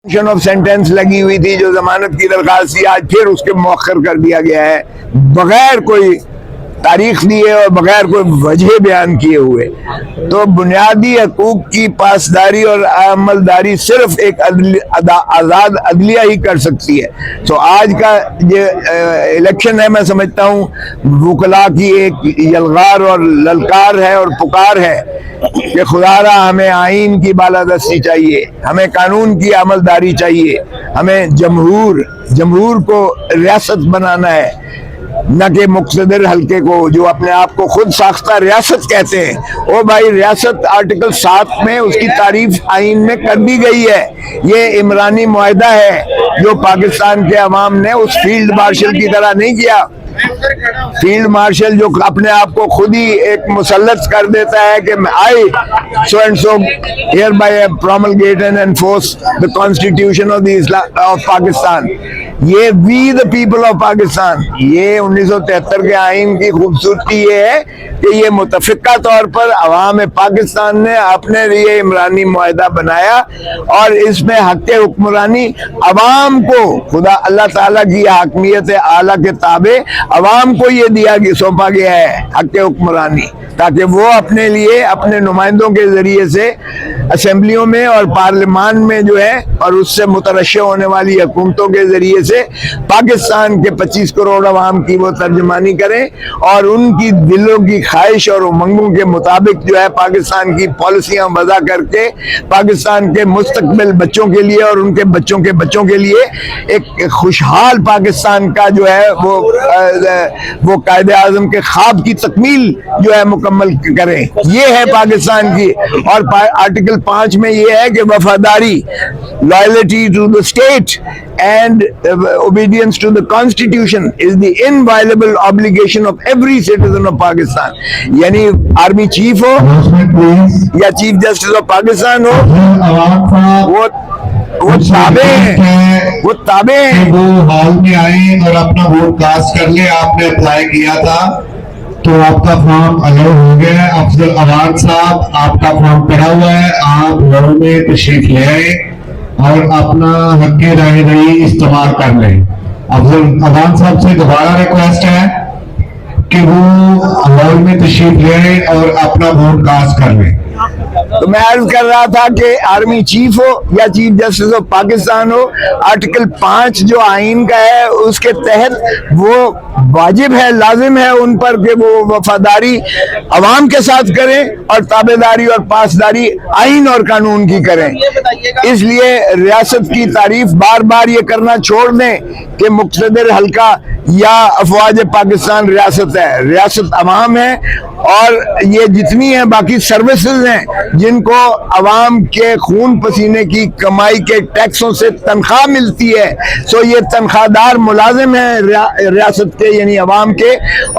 Of sentence لگی ہوئی تھی جو ضمانت کی درخواست تھی، آج پھر اس کے مؤخر کر دیا گیا ہے بغیر کوئی تاریخ دیے اور بغیر کوئی وجہ بیان کیے ہوئے۔ تو بنیادی حقوق کی پاسداری اور عملداری صرف ایک آزاد عدلیہ ہی کر سکتی ہے۔ تو آج کا یہ الیکشن ہے، میں سمجھتا ہوں وکلاء کی ایک یلغار اور للکار ہے اور پکار ہے کہ خدا را ہمیں آئین کی بالادستی چاہیے، ہمیں قانون کی عملداری چاہیے، ہمیں جمہور کو ریاست بنانا ہے، نہ کہ مقتدر حلقے کو جو اپنے آپ کو خود ساختہ ریاست کہتے ہیں۔ او بھائی، ریاست آرٹیکل 7 میں اس کی تعریف آئین میں کر دی گئی ہے۔ یہ عمرانی معاہدہ ہے جو پاکستان کے عوام نے اس فیلڈ مارشل کی طرح نہیں کیا۔ فیلڈ مارشل جو اپنے آپ کو خود ہی ایک مسلط کر دیتا ہے کہ I so and so hereby promulgate and enforce the constitution of Pakistan۔ یہ we the people of Pakistan، یہ 1973 کے آئین کی خوبصورتی یہ ہے کہ یہ متفقہ طور پر عوام پاکستان نے اپنے لیے عمرانی معاہدہ بنایا، اور اس میں حق حکمرانی عوام کو، خدا اللہ تعالیٰ کی حاکمیت اعلیٰ کے تابع عوام کو یہ سونپا گیا ہے حق حکمرانی، تاکہ وہ اپنے لیے اپنے نمائندوں کے ذریعے سے اسمبلیوں میں اور پارلیمان میں جو ہے اور اس سے مترشح ہونے والی حکومتوں کے ذریعے سے پاکستان کے 25 کروڑ عوام کی وہ ترجمانی کریں، اور ان کی دلوں کی خواہش اور امنگوں کے مطابق جو ہے پاکستان کی پالیسیاں وضع کر کے پاکستان کے مستقبل بچوں کے لیے اور ان کے بچوں کے لیے ایک خوشحال پاکستان کا جو ہے وہ قائد اعظم کے خواب کی تکمیل جو ہے مکمل کریں۔ یہ ہے پاکستان کی، اور آرٹیکل 5 میں یہ ہے کہ وفاداری، loyalty to the state and obedience to the constitution is the inviolable obligation of every citizen of Pakistan۔ یعنی آرمی چیف ہو یا چیف جسٹس آف پاکستان ہو، وہ تابع ہیں۔ وہ ہال میں آئے اور اپنا ووٹ کاسٹ کر لے، آپ نے اپلائی کیا تھا تو آپ کا فارم الاؤ ہو گیا ہے۔ افضل اوان صاحب، آپ کا فارم پڑا ہوا ہے، آپ گھروں میں تشریف لے آئے اور اپنا حق رائے دہی استعمال کر لیں۔ افضل اوان صاحب سے دوبارہ ریکویسٹ ہے کہ وہ ہال میں تشریف لے آئے اور اپنا ووٹ کاسٹ کر لیں۔ تو میں عرض کر رہا تھا کہ آرمی چیف ہو یا chief justice of Pakistan who, article 5 جو آئین کا ہے اس کے تحت وہ واجب ہے، لازم ہے ان پر کہ وہ وفاداری عوام کے ساتھ کریں اور تابعداری اور پاسداری آئین اور قانون کی کریں۔ اس لیے ریاست کی تعریف بار بار یہ کرنا چھوڑ دیں کہ مقتدر حلقہ یا افواج پاکستان ریاست ہے۔ ریاست عوام ہے، اور یہ جتنی ہیں باقی سروسز ہیں جن کو عوام کے خون پسینے کی کمائی کے ٹیکسوں سے تنخواہ ملتی ہے، سو یہ تنخواہ دار ملازم ہیں ریاست کے، یعنی عوام کے،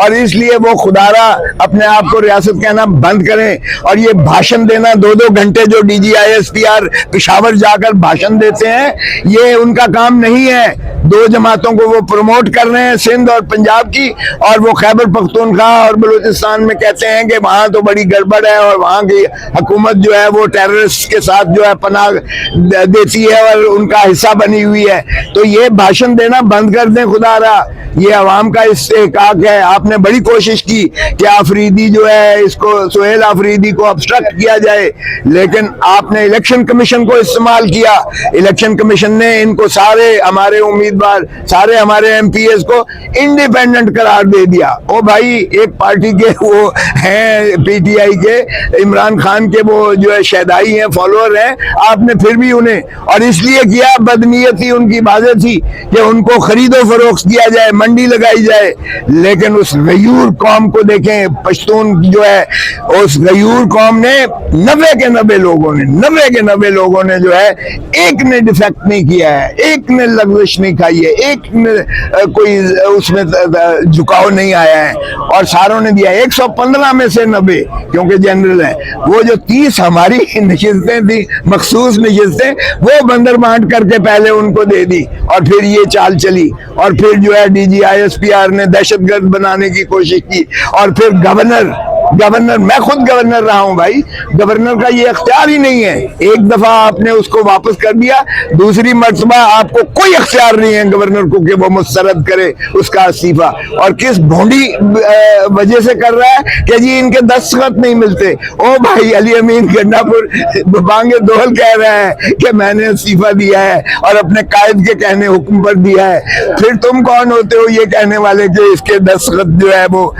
اور اس لیے وہ خدارا اپنے آپ کو ریاست کہنا بند کریں۔ اور یہ بھاشن دینا 2 گھنٹے جو DGISPR پشاور جا کر بھاشن دیتے ہیں، یہ ان کا کام نہیں ہے۔ 2 جماعتوں کو وہ پروموٹ کر رہے ہیں، سندھ اور پنجاب کی، اور وہ خیبر پختونخوا اور بلوچستان میں کہتے ہیں کہ وہاں تو بڑی گڑبڑ ہے اور وہاں کی حکومت جو ہے وہ ٹیررسٹ کے ساتھ جو ہے پناہ دیتی ہے اور ان کا حصہ بنی ہوئی ہے۔ تو یہ بھاشن دینا بند کر دیں خدا را، یہ عوام کا استحقاق ہے۔ آپ نے بڑی کوشش کی کہ آفریدی جو ہے اس کو، سہیل آفریدی کو ابسٹرکٹ کیا جائے، لیکن آپ نے الیکشن کمیشن کو استعمال کیا۔ الیکشن کمیشن نے ان کو سارے ہمارے امیدوار، سارے ہمارے MPs کو انڈیپینڈنٹ قرار دے دیا۔ او بھائی، ایک پارٹی کے وہ ہیں PTI کے، عمران خان کے وہ جو ہے شہدائی ہیں، فالوور ہیں، آپ نے پھر بھی انہیں، اور اس لیے کیا بدنیتی ان کی واضح تھی کہ ان کو خرید و فروخت کیا جائے، منڈی لگائی جائے۔ لیکن اس غیور قوم کو دیکھیں، پشتون جو ہے، اس غیور قوم نے 90 کے 90 لوگوں نے جو ہے ایک نے ڈیفیکٹ نہیں کیا ہے، ایک نے لغزش نہیں کھائی ہے، ایک نے کوئی اس میں جھکاؤ نہیں آیا ہے، اور ساروں نے دیا۔ 115 میں سے 90 کیونکہ جنرل ہیں، وہ جو 30 ہماری نشستیں تھیں، مخصوص نشستیں، وہ بندر بانٹ کر کے پہلے ان کو دے دی، اور پھر یہ چال چلی، اور پھر جو ہے DGISPR نے دہشت گرد بنانے کی کوشش کی، اور پھر گورنر गवर्नर, मैं खुद गवर्नर रहा हूं भाई, गवर्नर का ये अख्तियार ही नहीं है। एक दफा आपने उसको वापस कर दिया, दूसरी मर्तबा आपको कोई अख्तियार नहीं है गवर्नर को कि वो मुस्तरद करे उसका इस्तीफा। और किस भोंडी वजह से कर रहा है कि जी इनके दस्तखत नहीं मिलते। ओ भाई, अली अमीन गंडापुर बांगे दोहल कह रहा है कि मैंने इस्तीफा दिया है और अपने कायद के कहने हुक्म पर दिया है, फिर तुम कौन होते हो ये कहने वाले कि इसके दस्तखत जो है वो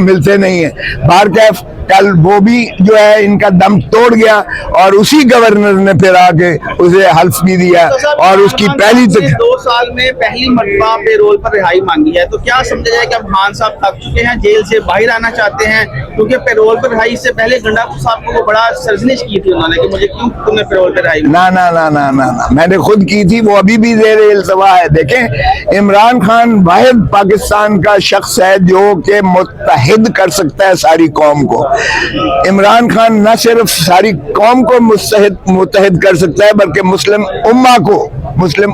मिलते नहीं है। बारकैफ कल वो भी जो है इनका दम तोड़ गया और उसी गवर्नर ने फिर आके उसे हल्फ भी दिया और उसकी पहली 2 साल में पहली मरतबा पेरोल पर रिहाई मांगी है, तो क्या समझा जाए कि अब खान साहब थक चुके हैं, जेल से बाहर आना चाहते हैं? क्योंकि पेरोल पर रिहाई से पहले गंडापुर साहब को वो बड़ा सरजनिश की थी उन्होंने कि मुझे क्यों तुमने पेरोल पर रिहाई। ना ना ना ना ना ना, मैंने खुद की थी, वो अभी भी ज़ेर इल्तवा है। देखें, इमरान खान वाहिद पाकिस्तान का शख्स है जो कि मुत्तहिद कर सकता है सारी कौम को। इमरान खान न सिर्फ सारी कौम को मुत्तहिद कर सकता है बल्कि मुस्लिम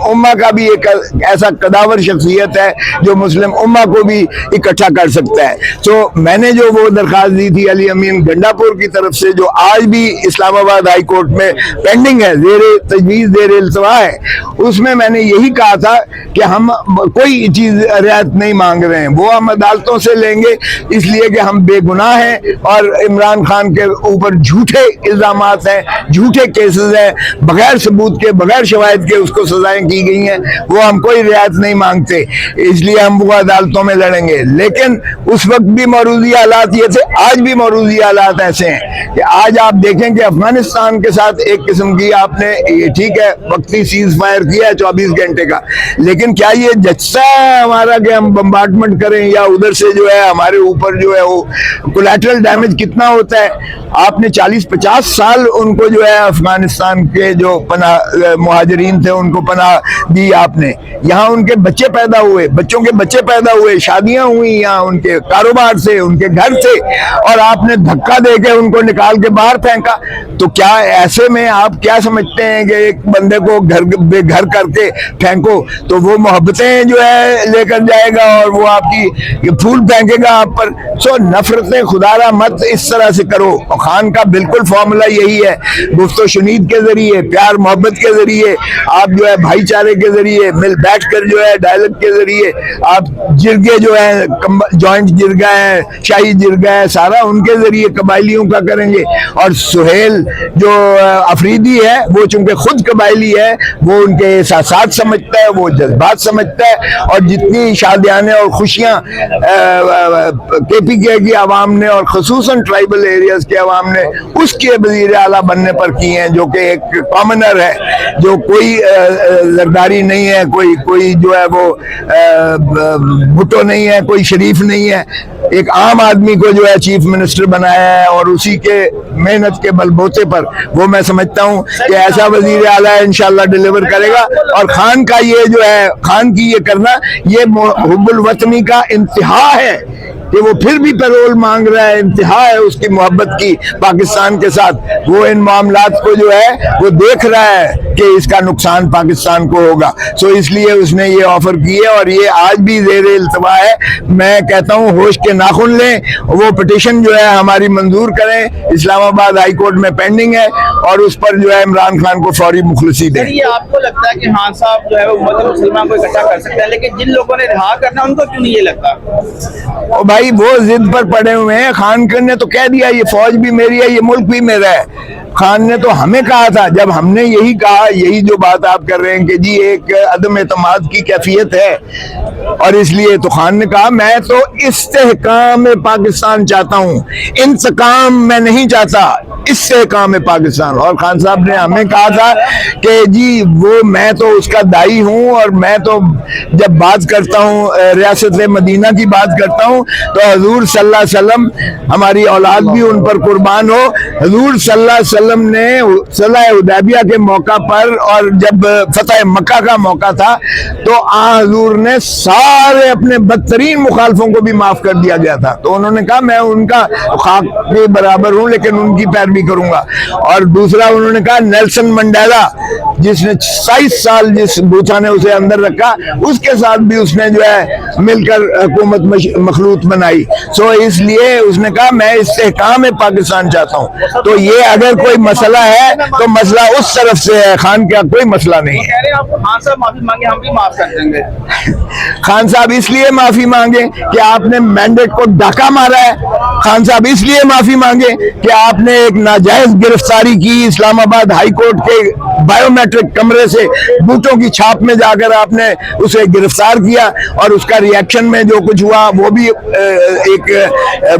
उम्मा का भी एक ऐसा कदावर शख्सियत है जो मुस्लिम उम्मा को भी इकट्ठा कर सकता है। तो मैंने जो वो दरख्वास्त दी थी अली अमीन गंडापुर की तरफ से, जो आज भी इस्लामाबाद हाई कोर्ट में पेंडिंग है, ज़ेर इल्तवा है, उसमें मैंने यही कहा था कि हम कोई चीज़ रियायत नहीं मांग रहे हैं, वो हम अदालतों से लेंगे इसलिए कि हम बेगुनाह हैं और इमरान खान के ऊपर झूठे इल्जामात हैं, झूठे केसेस हैं, बगैर सबूत के, बगैर शवाहिद के उसको सजाएं की गई हैं, वो हम कोई रियायत नहीं मांगते, इसलिए हम वो अदालतों में लड़ेंगे। लेकिन उस वक्त भी मौजूदा हालात ये थे, आज भी मौजूदा हालात ऐसे हैं कि आज आप देखें कि अफगानिस्तान के साथ एक किस्म की आपने, ये ठीक है वक्ती सीज फायर किया है 24 घंटे का, लेकिन क्या ये जच्चा है हमारा कि हम बम्बार्डमेंट करें या उधर से जो है हमारे ऊपर जो है वो कोलैटरल डैमेज कितना होता है। आपने 40-50 साल उनको जो है अफगानिस्तान के जो मुहाजिरीन थे उनको पनाह दी आपने, यहाँ उनके बच्चे पैदा हुए, बच्चों के बच्चे पैदा हुए, शादियां हुई यहाँ उनके कारोबार से, उनके घर से, और आपने धक्का देके उनको निकाल के बाहर फेंका। तो क्या ऐसे में आप क्या समझते हैं कि एक बंदे को घर करके फेंको तो वो मोहब्बतें जो है लेकर जाएगा और वो आपकी फूल फेंकेगा आप पर? सो नफरतें खुदारा मत इस तरह से करो। और खान का बिल्कुल फॉर्मूला यही है, गुफ्तो शुनीद के जरिए, प्यार मोहब्बत के जरिए, आप जो है भाईचारे के जरिए, मिल बैठ कर जो है डायलॉग के जरिए, आप जिरगे जो है जॉइंट जिरगा है, शाही जिरगा है, सारा उनके जरिए कबायलियों का करेंगे। और सुहेल जो अफरीदी है वो चूंकि खुद कबायली है, वो उनके एहसासात समझता है, वो जज्बात समझता है, और जितनी शादियाने और खुशियां KPK की आवाम ने और खसूसन ट्राइबल एरियाज के आवाम ने उसके वजीर आला बनने पर की हैं, जो कि एक कॉमनर है, जो कोई जरदारी नहीं है, कोई जो है वो भुट्टो नहीं है, कोई शरीफ नहीं है, एक आम आदमी को जो है चीफ मिनिस्टर बनाया है और उसी के मेहनत के बलबूते पर वो मैं समझता हूँ कि ऐसा वजीर आला है इंशाल्लाह डिलीवर करेगा। और खान का ये जो है, खान की ये करना, ये हुब्बुल वतनी का इंतहा है कि वो फिर भी पैरोल मांग रहा है, इंतहा है उसकी मोहब्बत की पाकिस्तान के साथ। वो इन मामलात को जो है वो देख रहा है कि इसका नुकसान पाकिस्तान को होगा, सो इसलिए उसने ये ऑफर की है और ये आज भी ज़ेर इल्तवा है। मैं कहता हूँ होश के नाखुन लें, वो पिटीशन जो है हमारी मंजूर करें, इस्लामाबाद हाई कोर्ट में पेंडिंग है, और उस पर जो है इमरान खान को फौरी मुखलसी दें। ये आपको लगता है कि खान साहब जो है वो उम्मत मुस्लिमा को इकट्ठा कर सकते हैं, लेकिन जिन लोगों ने रिहा करना उनको क्यों नहीं ये लगता? और भाई वो जिद पर पड़े हुए हैं। खान ने तो कह दिया ये फौज भी मेरी है, ये मुल्क भी मेरा है। खान ने तो हमें कहा था, जब हमने यही कहा, यही जो बात आप कर रहे हैं कि जी एक अदम एतमाद की कैफियत है, और इसलिए तो खान ने कहा मैं तो इस्तेहकाम पाकिस्तान चाहता हूँ, इंतकाम मैं नहीं चाहता, इस्तेहकाम पाकिस्तान। और खान साहब ने हमें कहा था कि जी वो मैं तो उसका दाई हूँ, और मैं तो जब बात करता हूँ रियासत मदीना की बात करता हूँ तो हजूर सल्लल्लाहु अलैहि वसल्लम, हमारी औलाद भी उन पर कुर्बान हो, हजूर सल्लल्लाहु अलैहि वसल्लम वसल्लम ने सलाह हुदैबिया के मौका पर और जब फतह मक्का का मौका था तो हुजूर ने सारे अपने बदतरीन मुखालफों को भी माफ कर दिया गया था। तो उन्होंने कहा मैं उनका खाक के बराबर हूं लेकिन उनकी पैरवी करूंगा। और दूसरा उन्होंने कहा नेल्सन मंडेला जिसने 27 साल जिस बूथा ने उसे अंदर रखा उसके साथ भी उसने जो है मिलकर हुकूमत मखलूत बनाई। सो इसलिए उसने कहा मैं इस्तेहकाम पाकिस्तान चाहता हूं। तो ये अगर कोई मसला है तो मसला उस तरफ से है, खान का कोई मसला नहीं है। कह रहे हैं आपको खान साहब माफी मांगे हम भी माफ कर देंगे। खान साहब इसलिए माफी मांगे कि आपने मैंडेट को डाका मारा है। खान साहब इसलिए माफी मांगे कि आपने एक नाजायज गिरफ्तारी की इस्लामाबाद हाई कोर्ट के बायोमेट्रिक कमरे से बूटों की छाप में जाकर आपने उसे गिरफ्तार किया और उसका रिएक्शन में जो कुछ हुआ वो भी एक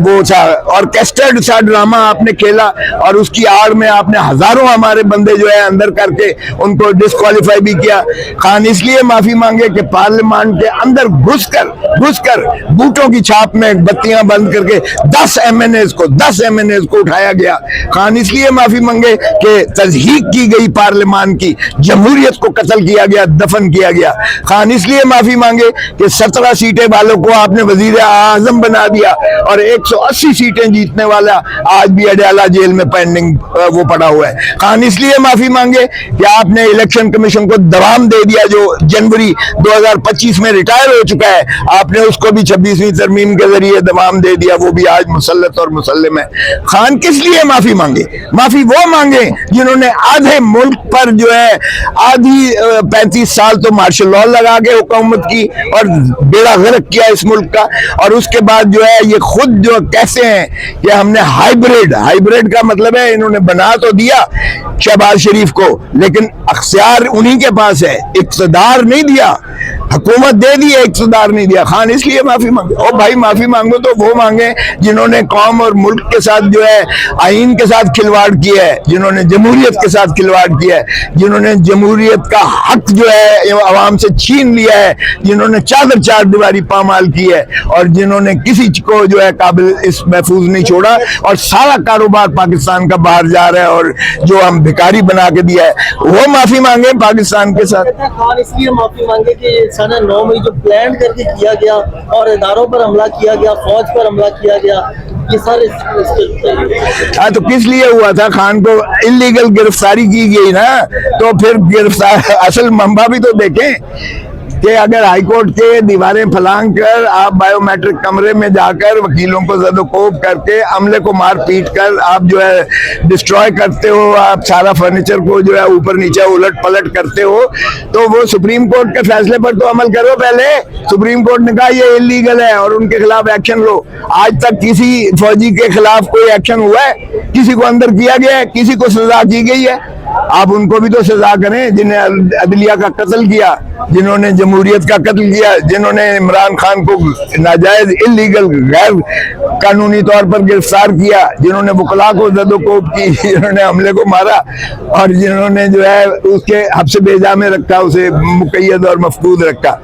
वो था ऑर्केस्ट्रेटेड सा ड्रामा आपने खेला और उसकी आड़ में आपने हजारों हमारे बंदे जो है अंदर करके उनको डिस्क्वालीफाई भी किया। खान इसलिए माफी मांगे कि पार्लियामेंट के अंदर घुसकर बूटों की छाप में बत्तियां बंद करके 10 MNAs को उठाया गया। खान इसलिए माफी मांगे कि तज़हीक की गई पार्लियामान की, जमहूरियत को कत्ल किया गया, दफन किया गया। खान इसलिए माफी मांगे कि 17 सीटें वालों को आपने वजीर आजम बना दिया और 180 सीटें जीतने वाला आज भी अडयाला जेल में पेंडिंग वो पड़ा हुआ है। खान इसलिए माफी मांगे कि आपने इलेक्शन कमीशन को दवाम दे दिया जो जनवरी 2025 में रिटायर हो चुका है, आपने उसको भी 26वीं तरमीम के जरिए दवाम दे दिया, वो भी आज मुसल्लत और मुसल्लम है। खान किस लिए माफी मांगे? माफी वो मांगे जिन्होंने आधे मुल्क पर जो है आधी 35 साल तो मार्शल लॉ लगा के हुकूमत की और बेड़ा गर्क किया इस मुल्क का, और उसके बाद जो है ये खुद जो कैसे हैं कि हमने हाइब्रिड का मतलब है इन्होंने बना तो दिया शहबाज शरीफ को लेकिन अख्तियार उन्हीं के पास है, इक़्तिदार नहीं दिया, हुकूमत दे दी है, इक़्तिदार नहीं दिया। खान इसलिए माफी मांगे। और भाई माफी मांगो तो वो मांगे जिन्होंने कौम और मुल्क के साथ जो है आइन के साथ खिलवाड़ किया है, जिन्होंने जमहूरियत के साथ खिलवाड़ किया है, जिन्होंने जमहूरियत का हक जो है अवाम से छीन लिया है, जिन्होंने चादर चार दीवारी पामाल की है और जिन्होंने किसी को जो है काबिल इस महफूज नहीं छोड़ा और सारा कारोबार पाकिस्तान का बाहर जा रहा है और जो हम भिखारी बना के दिया है, वो माफी मांगे पाकिस्तान के साथ। खान इसलिए माफी मांगे कि सन 9 में जो प्लान करके किया गया और इदारों पर हमला किया गया, फौज पर हमला किया गया, ये सारे हाँ तो किस लिए हुआ था? खान को इलीगल गिरफ्तारी की गई ना, तो फिर गिरफ्तार असल मंबा भी तो देखें कि अगर हाईकोर्ट के दीवारें फलांग कर आप बायोमेट्रिक कमरे में जाकर वकीलों को ज़दोकोब करके अमले को मार पीट कर आप जो है डिस्ट्रॉय करते हो, आप सारा फर्नीचर को जो है ऊपर नीचे उलट पलट करते हो, तो वो सुप्रीम कोर्ट के फैसले पर तो अमल करो। पहले सुप्रीम कोर्ट ने कहा ये इलीगल है और उनके खिलाफ एक्शन लो। आज तक किसी फौजी के खिलाफ कोई एक्शन हुआ है? किसी को अंदर किया गया है? किसी को सजा की गई है? आप उनको भी तो सजा करें जिन्हें अदलिया का कत्ल किया, जिन्होंने जमहूरियत का कत्ल किया, जिन्होंने इमरान खान को नाजायज इलीगल गैर कानूनी तौर पर गिरफ्तार किया, जिन्होंने वकला को ज़दोकोब की, जिन्होंने हमले को मारा और जिन्होंने जो है उसके हब्स बेजा में रखा, उसे मुक़य्यद और मफकूद रखा।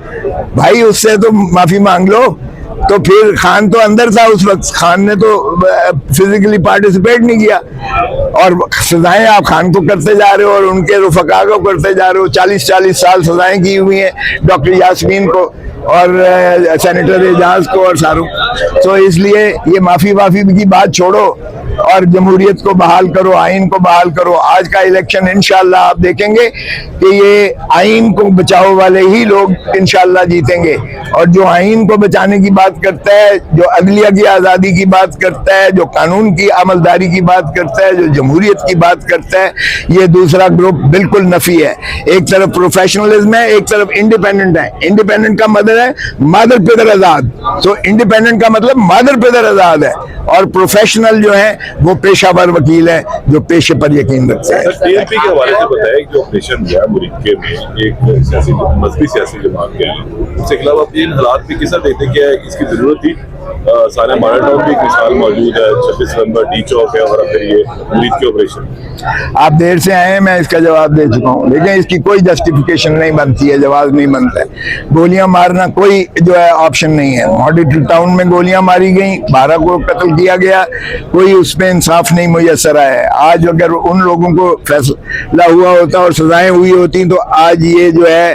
भाई उससे तो माफी मांग लो। तो फिर खान तो अंदर था उस वक्त, खान ने तो फिजिकली पार्टिसिपेट नहीं किया और सजाएं आप खान को करते जा रहे हो और उनके रुफका को करते जा रहे हो। 40-40 साल सजाएं की हुई हैं डॉक्टर यास्मीन को और सेनेटर एजाज को और सारों। तो इसलिए ये माफी की बात छोड़ो और जमहूरियत को बहाल करो, आइन को बहाल करो। आज का इलेक्शन इंशाल्लाह आप देखेंगे कि ये आइन को बचाओ वाले ही लोग इंशाल्लाह जीतेंगे। और जो आइन को बचाने की बात करता है, जो अदलिया की आज़ादी की बात करता है, जो कानून की अमलदारी की बात करता है, जो जमहूरियत की बात करता है, ये दूसरा ग्रुप बिल्कुल नफी है। एक तरफ प्रोफेशनलिज्म है, एक तरफ इंडिपेंडेंट है। इंडिपेंडेंट का मतलब है मादर पिदर आजाद, तो इंडिपेंडेंट का मतलब मादर पिदर आजाद है। और प्रोफेशनल जो है वो पेशावर वकील है जो पेशे पर यकीन रखते हैं। टीएमपी के हवाले से बताया कि ऑपरेशन हुआ मुरीके में एक सियासी मजहबी सियासी जमात के उसके खिलाफ आप इन हालात में किस देखते क्या है इसकी जरूरत थी? सारे मॉडल टाउन की एक मिसाल मौजूद है, 26 नवंबर डी चौक है, और फिर ये मुरीद के ऑपरेशन। आप देर से आए हैं, मैं इसका जवाब दे चुका हूँ, लेकिन इसकी कोई जस्टिफिकेशन नहीं बनती है, जवाब नहीं बनता है। गोलियां मारना कोई जो है ऑप्शन नहीं है। मॉडल टाउन में गोलियां मारी गई, 12 को कत्ल किया गया, कोई उसमें इंसाफ नहीं मुयसर आया है। आज अगर उन लोगों को फैसला हुआ होता और सजाएं हुई होती तो आज ये जो है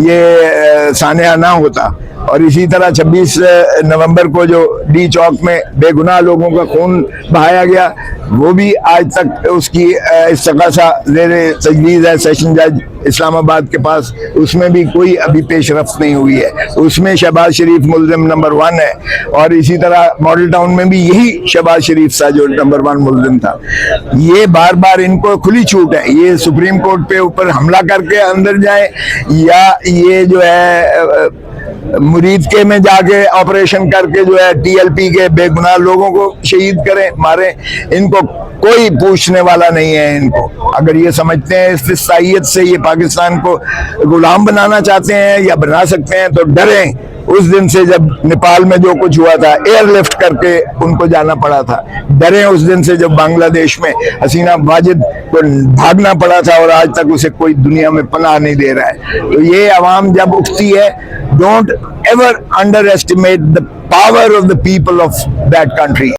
ये सान्या ना होता। और इसी तरह 26 नवंबर को जो डी चौक में बेगुनाह लोगों का खून बहाया गया, वो भी आज तक उसकी इस्तग़ासा ज़ेरे तजवीज़ है सेशन जज इस्लामाबाद के पास, उसमें भी कोई अभी पेशरफ्त नहीं हुई है। उसमें शहबाज शरीफ मुल्ज़िम नंबर 1 है, और इसी तरह मॉडल टाउन में भी यही शहबाज शरीफ था जो नंबर 1 मुल्ज़िम था। ये बार बार इनको खुली छूट है, ये सुप्रीम कोर्ट पे ऊपर हमला करके अंदर जाए, या ये जो है मुरीद के में जाके ऑपरेशन करके जो है टीएलपी के बेगुनाह लोगों को शहीद करें, मारें। इनको कोई पूछने वाला नहीं है। इनको अगर ये समझते हैं इस्तिसाइयत से ये पाकिस्तान को गुलाम बनाना चाहते हैं या बना सकते हैं, तो डरें उस दिन से जब नेपाल में जो कुछ हुआ था, एयरलिफ्ट करके उनको जाना पड़ा था। डरें उस दिन से जब बांग्लादेश में हसीना वाजिद को भागना पड़ा था और आज तक उसे कोई दुनिया में पनाह नहीं दे रहा है। तो ये अवाम जब उठती है, don't ever under estimate the power of the people of that country.